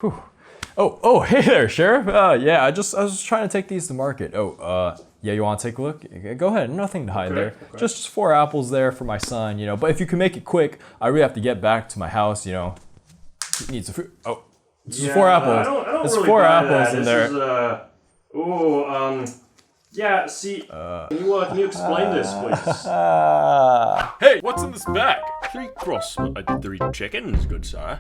Whew. Oh, hey there, Sheriff. Yeah, I was trying to take these to market. Yeah, you want to take a look? Go ahead, nothing to hide there. Okay. Just 4 apples there for my son, But if you can make it quick, I really have to get back to my house, He needs some food. Oh, this is 4 apples. I don't There's really 4 buy apples that. in there. Yeah, see, can you explain this, please? Hey, what's in this bag? 3 chickens, good sir.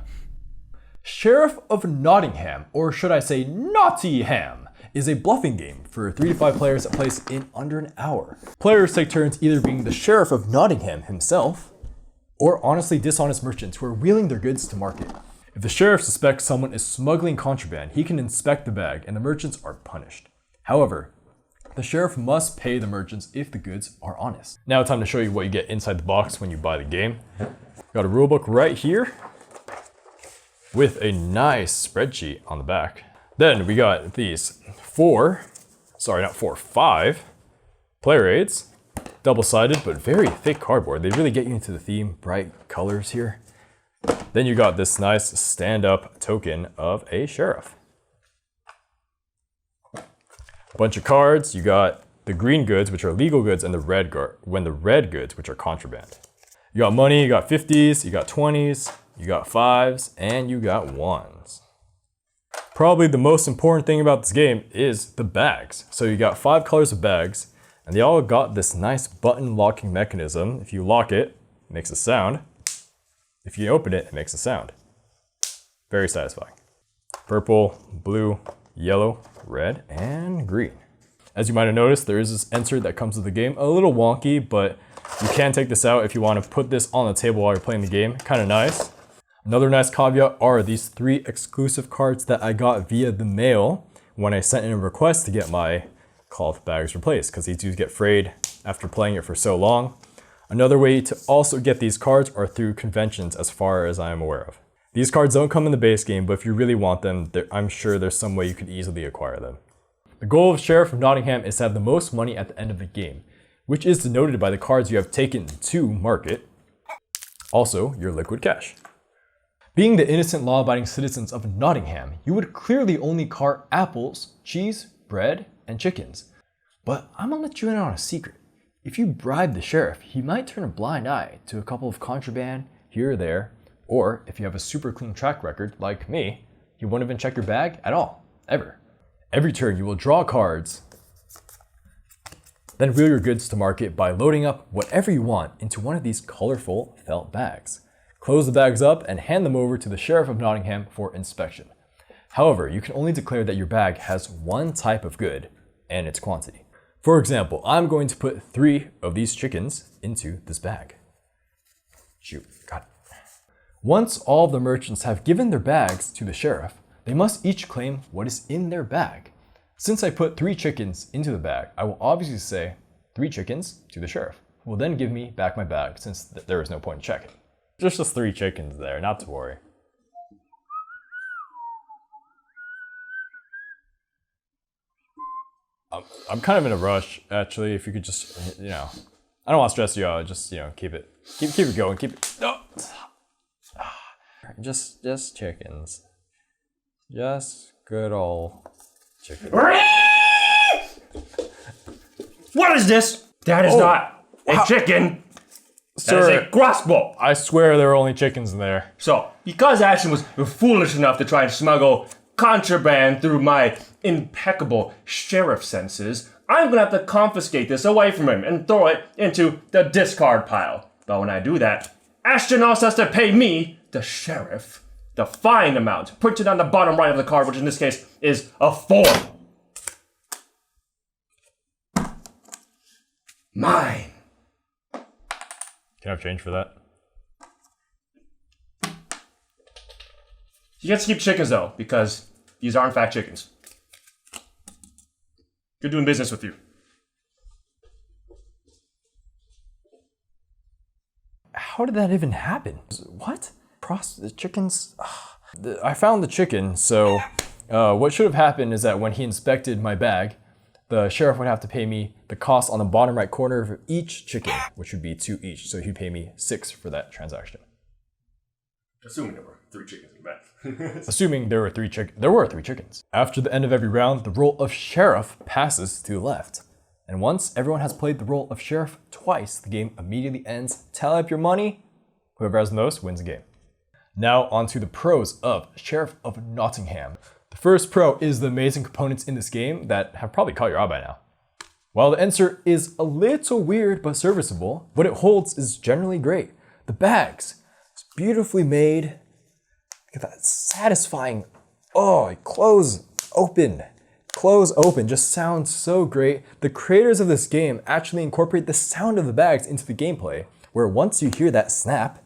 Sheriff of Nottingham, or should I say Nottingham, is a bluffing game for 3 to 5 players that plays in under an hour. Players take turns either being the Sheriff of Nottingham himself, or honestly dishonest merchants who are wheeling their goods to market. If the Sheriff suspects someone is smuggling contraband, he can inspect the bag and the merchants are punished. However, the Sheriff must pay the merchants if the goods are honest. Now time to show you what you get inside the box when you buy the game. Got a rulebook right here with a nice spreadsheet on the back. Then we got these 5 player aids, double-sided but very thick cardboard. They really get you into the theme, bright colors here. Then you got this nice stand-up token of a sheriff. A bunch of cards. You got the green goods, which are legal goods, and the red goods, which are contraband. You got money, you got 50s, you got 20s, you got 5s, and you got 1s. Probably the most important thing about this game is the bags. So you got 5 colors of bags, and they all got this nice button locking mechanism. If you lock it, it makes a sound. If you open it, it makes a sound. Very satisfying. Purple, blue, yellow, red, and green. As you might have noticed, there is this insert that comes with the game. A little wonky, but you can take this out if you want to put this on the table while you're playing the game. Kind of nice. Another nice caveat are these 3 exclusive cards that I got via the mail when I sent in a request to get my cloth bags replaced, because these do get frayed after playing it for so long. Another way to also get these cards are through conventions, as far as I am aware of. These cards don't come in the base game, but if you really want them, I'm sure there's some way you could easily acquire them. The goal of Sheriff of Nottingham is to have the most money at the end of the game, which is denoted by the cards you have taken to market. Also, your liquid cash. Being the innocent law-abiding citizens of Nottingham, you would clearly only cart apples, cheese, bread, and chickens. But I'm gonna let you in on a secret. If you bribe the sheriff, he might turn a blind eye to a couple of contraband here or there, or if you have a super clean track record like me, he won't even check your bag at all, ever. Every turn you will draw cards, then wheel your goods to market by loading up whatever you want into one of these colorful felt bags. Close the bags up and hand them over to the Sheriff of Nottingham for inspection. However, you can only declare that your bag has one type of good and its quantity. For example, I'm going to put 3 of these chickens into this bag. Shoot, got it. Once all of the merchants have given their bags to the sheriff, they must each claim what is in their bag. Since I put 3 chickens into the bag, I will obviously say 3 chickens to the sheriff, who will then give me back my bag since there is no point in checking. There's just 3 chickens there, not to worry. I'm kind of in a rush, actually. If you could just, I don't want to stress you out. Just, keep it going. Keep it. No. Just chickens. Just good old chickens. What is this? That is not a chicken. Sir, that is a crossbow. I swear there are only chickens in there. So, because Ashton was foolish enough to try and smuggle contraband through my impeccable sheriff senses, I'm gonna have to confiscate this away from him and throw it into the discard pile. But when I do that, Ashton also has to pay me, the sheriff, the fine amount printed on the bottom right of the card, which in this case is a 4. Mine. Can I have change for that? You get to keep chickens though, because these are in fact chickens. Good doing business with you. How did that even happen? What? The chickens? I found the chicken, so what should have happened is that when he inspected my bag, the sheriff would have to pay me the cost on the bottom right corner of each chicken, which would be 2 each. So he'd pay me 6 for that transaction. Assuming it were. 3 chickens in the bag. Assuming there were three chickens. After the end of every round, the role of sheriff passes to the left. And once everyone has played the role of sheriff twice, the game immediately ends. Tally up your money. Whoever has the most wins the game. Now onto the pros of Sheriff of Nottingham. The first pro is the amazing components in this game that have probably caught your eye by now. While the insert is a little weird but serviceable, what it holds is generally great. The bags, it's beautifully made. Look at that satisfying, close open, just sounds so great. The creators of this game actually incorporate the sound of the bags into the gameplay, where once you hear that snap,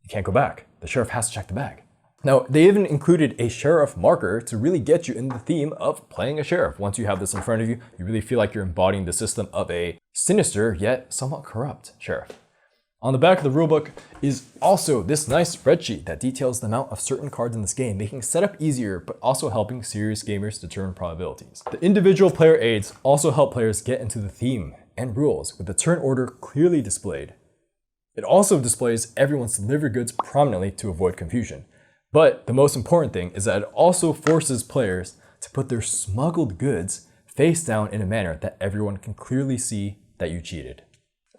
you can't go back. The sheriff has to check the bag. Now, they even included a sheriff marker to really get you in the theme of playing a sheriff. Once you have this in front of you, you really feel like you're embodying the system of a sinister yet somewhat corrupt sheriff. On the back of the rulebook is also this nice spreadsheet that details the amount of certain cards in this game, making setup easier, but also helping serious gamers determine probabilities. The individual player aids also help players get into the theme and rules, with the turn order clearly displayed. It also displays everyone's delivered goods prominently to avoid confusion. But the most important thing is that it also forces players to put their smuggled goods face down in a manner that everyone can clearly see that you cheated.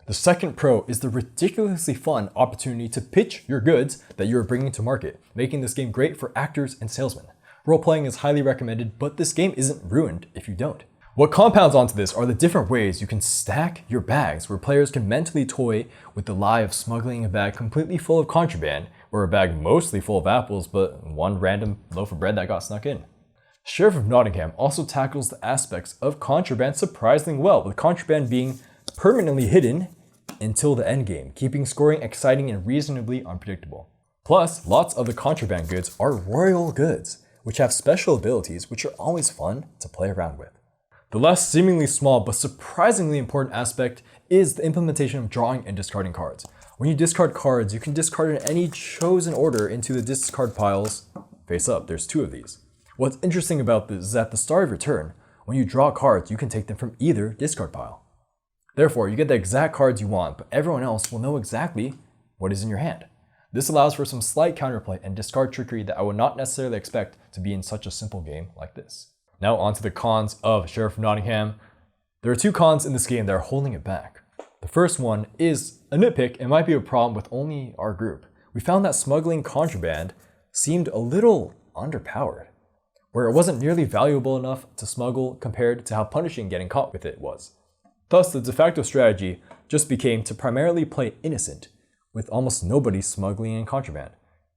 The second pro is the ridiculously fun opportunity to pitch your goods that you are bringing to market, making this game great for actors and salesmen. Role-playing is highly recommended, but this game isn't ruined if you don't. What compounds onto this are the different ways you can stack your bags, where players can mentally toy with the lie of smuggling a bag completely full of contraband, or a bag mostly full of apples, but one random loaf of bread that got snuck in. Sheriff of Nottingham also tackles the aspects of contraband surprisingly well, with contraband being permanently hidden until the end game, keeping scoring exciting and reasonably unpredictable. Plus, lots of the contraband goods are royal goods, which have special abilities which are always fun to play around with. The last seemingly small but surprisingly important aspect is the implementation of drawing and discarding cards. When you discard cards, you can discard in any chosen order into the discard piles face up. There's 2 of these. What's interesting about this is at the start of your turn, when you draw cards, you can take them from either discard pile. Therefore, you get the exact cards you want, but everyone else will know exactly what is in your hand. This allows for some slight counterplay and discard trickery that I would not necessarily expect to be in such a simple game like this. Now onto the cons of Sheriff of Nottingham. There are 2 cons in this game that are holding it back. The first one is a nitpick and might be a problem with only our group. We found that smuggling contraband seemed a little underpowered, where it wasn't nearly valuable enough to smuggle compared to how punishing getting caught with it was. Thus, the de facto strategy just became to primarily play innocent, with almost nobody smuggling in contraband.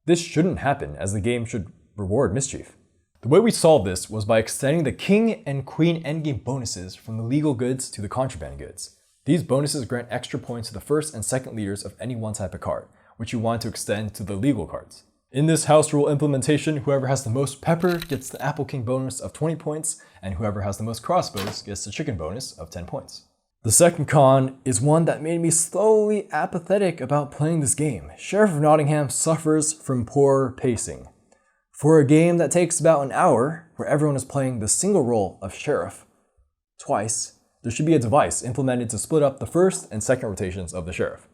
This shouldn't happen, as the game should reward mischief. The way we solved this was by extending the King and Queen endgame bonuses from the legal goods to the contraband goods. These bonuses grant extra points to the first and second leaders of any one type of card, which you want to extend to the legal cards. In this house rule implementation, whoever has the most pepper gets the Apple King bonus of 20 points, and whoever has the most crossbows gets the chicken bonus of 10 points. The second con is one that made me slowly apathetic about playing this game. Sheriff of Nottingham suffers from poor pacing. For a game that takes about an hour, where everyone is playing the single role of sheriff twice, there should be a device implemented to split up the first and second rotations of the sheriff.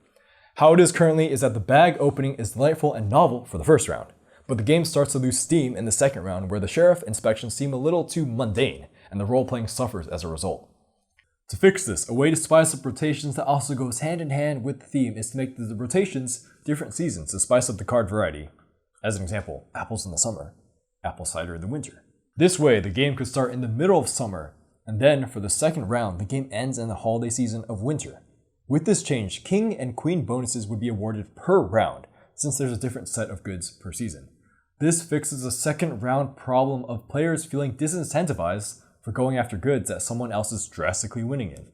How it is currently is that the bag opening is delightful and novel for the first round, but the game starts to lose steam in the second round, where the sheriff inspections seem a little too mundane, and the role-playing suffers as a result. To fix this, a way to spice up rotations that also goes hand in hand with the theme is to make the rotations different seasons to spice up the card variety. As an example, apples in the summer, apple cider in the winter. This way, the game could start in the middle of summer, and then for the second round, the game ends in the holiday season of winter. With this change, King and Queen bonuses would be awarded per round, since there's a different set of goods per season. This fixes the second round problem of players feeling disincentivized for going after goods that someone else is drastically winning in.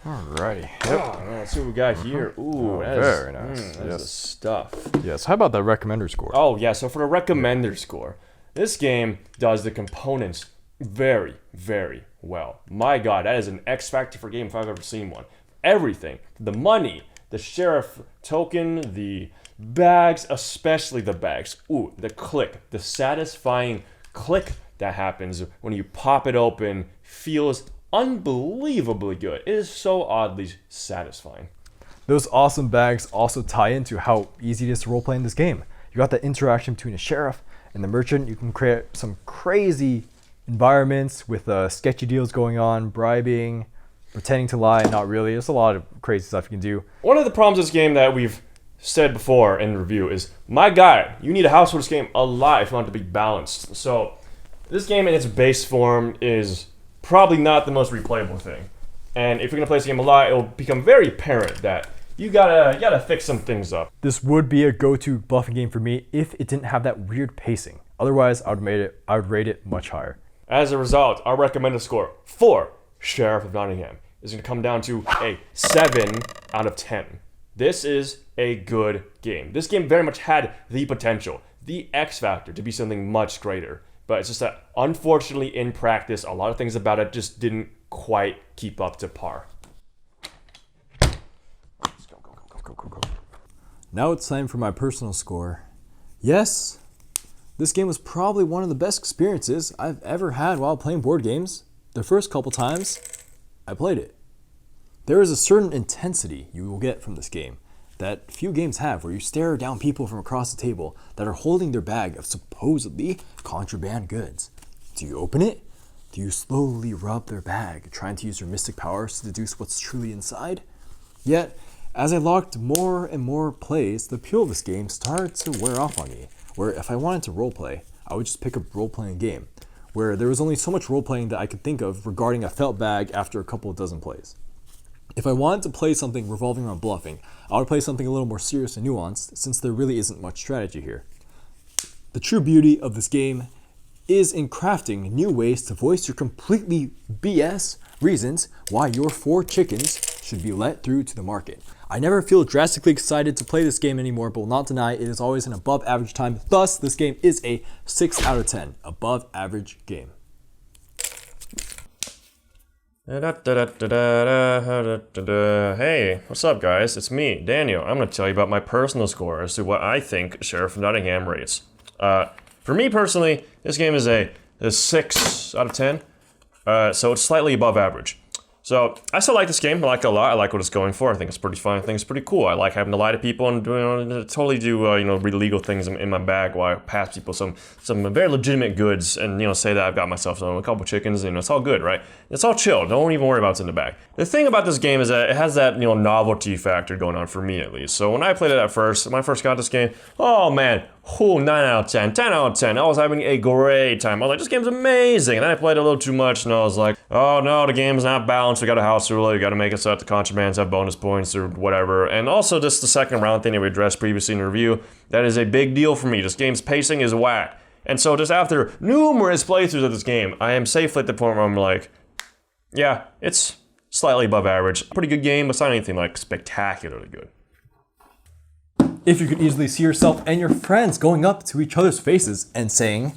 Alrighty. Let's see what we got here. Ooh, that is very nice. That's Yes. the stuff. Yes, how about that recommender score? Oh, yeah, so for the recommender score, this game does the components very, very well. My God, that is an X factor for a game if I've ever seen one. Everything, the money, the sheriff token, the bags, especially the bags. Ooh, the click, the satisfying click that happens when you pop it open feels unbelievably good. It is so oddly satisfying. Those awesome bags also tie into how easy it is to roleplay in this game. You got that interaction between a sheriff and the merchant. You can create some crazy environments with sketchy deals going on, bribing, pretending to lie, not really. There's a lot of crazy stuff you can do. One of the problems with this game that we've said before in the review is, my God, you need a house for this game a lot if you want it to be balanced. So this game in its base form is probably not the most replayable thing. And if you're gonna play this game a lot, it'll become very apparent that you gotta fix some things up. This would be a go-to bluffing game for me if it didn't have that weird pacing. Otherwise, I would rate it much higher. As a result, our recommended score for Sheriff of Nottingham is gonna come down to a 7 out of 10. This is a good game. This game very much had the potential, the X factor, to be something much greater. But it's just that, unfortunately, in practice, a lot of things about it just didn't quite keep up to par. Go. Now it's time for my personal score. Yes, this game was probably one of the best experiences I've ever had while playing board games. The first couple times I played it. There is a certain intensity you will get from this game that few games have, where you stare down people from across the table that are holding their bag of supposedly contraband goods. Do you open it? Do you slowly rub their bag, trying to use your mystic powers to deduce what's truly inside? Yet, as I locked more and more plays, the appeal of this game started to wear off on me, where if I wanted to roleplay, I would just pick a role-playing game, where there was only so much role-playing that I could think of regarding a felt bag after a couple of dozen plays. If I wanted to play something revolving around bluffing, I would play something a little more serious and nuanced, since there really isn't much strategy here. The true beauty of this game is in crafting new ways to voice your completely BS reasons why your 4 chickens should be let through to the market. I never feel drastically excited to play this game anymore, but will not deny it is always an above average time. Thus, this game is a 6 out of 10, above average game. Hey, what's up, guys? It's me, Daniel. I'm going to tell you about my personal score as to what I think Sheriff of Nottingham rates. For me personally, this game is a 6 out of 10, so it's slightly above average. So I still like this game. I like it a lot. I like what it's going for. I think it's pretty fun. I think it's pretty cool. I like having to lie to people and totally do illegal things in my bag while I pass people some very legitimate goods and say that I've got myself a couple chickens. It's all good, right? It's all chill. Don't even worry about what's in the bag. The thing about this game is that it has that novelty factor going on for me at least. So when I played it at first, when I first got this game, oh man, 9 out of 10, 10 out of 10. I was having a great time. I was like, this game's amazing. And then I played a little too much and I was like, oh no, the game's not balanced. We got a house rule. You got to make it so that the contrabands have bonus points or whatever. And also just the second round thing that we addressed previously in the review, that is a big deal for me. This game's pacing is whack. And so just after numerous playthroughs of this game, I am safely at the point where I'm like, yeah, it's slightly above average. Pretty good game, but it's not anything like spectacularly good. If you could easily see yourself and your friends going up to each other's faces and saying,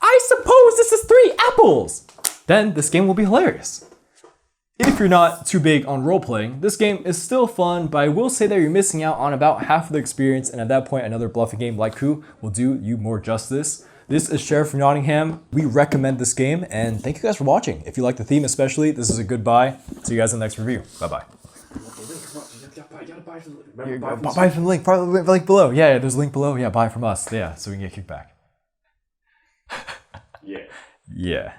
I suppose this is 3 apples, then this game will be hilarious. If you're not too big on role-playing, this game is still fun, but I will say that you're missing out on about half of the experience, and at that point, another bluffing game like Coup will do you more justice. This is Sheriff of Nottingham. We recommend this game, and thank you guys for watching. If you like the theme especially, this is a good buy. See you guys in the next review. Bye-bye. Buy from the link, probably the link below. Yeah, there's a link below. Yeah, buy from us. Yeah, so we can get kickback. Yeah. Yeah.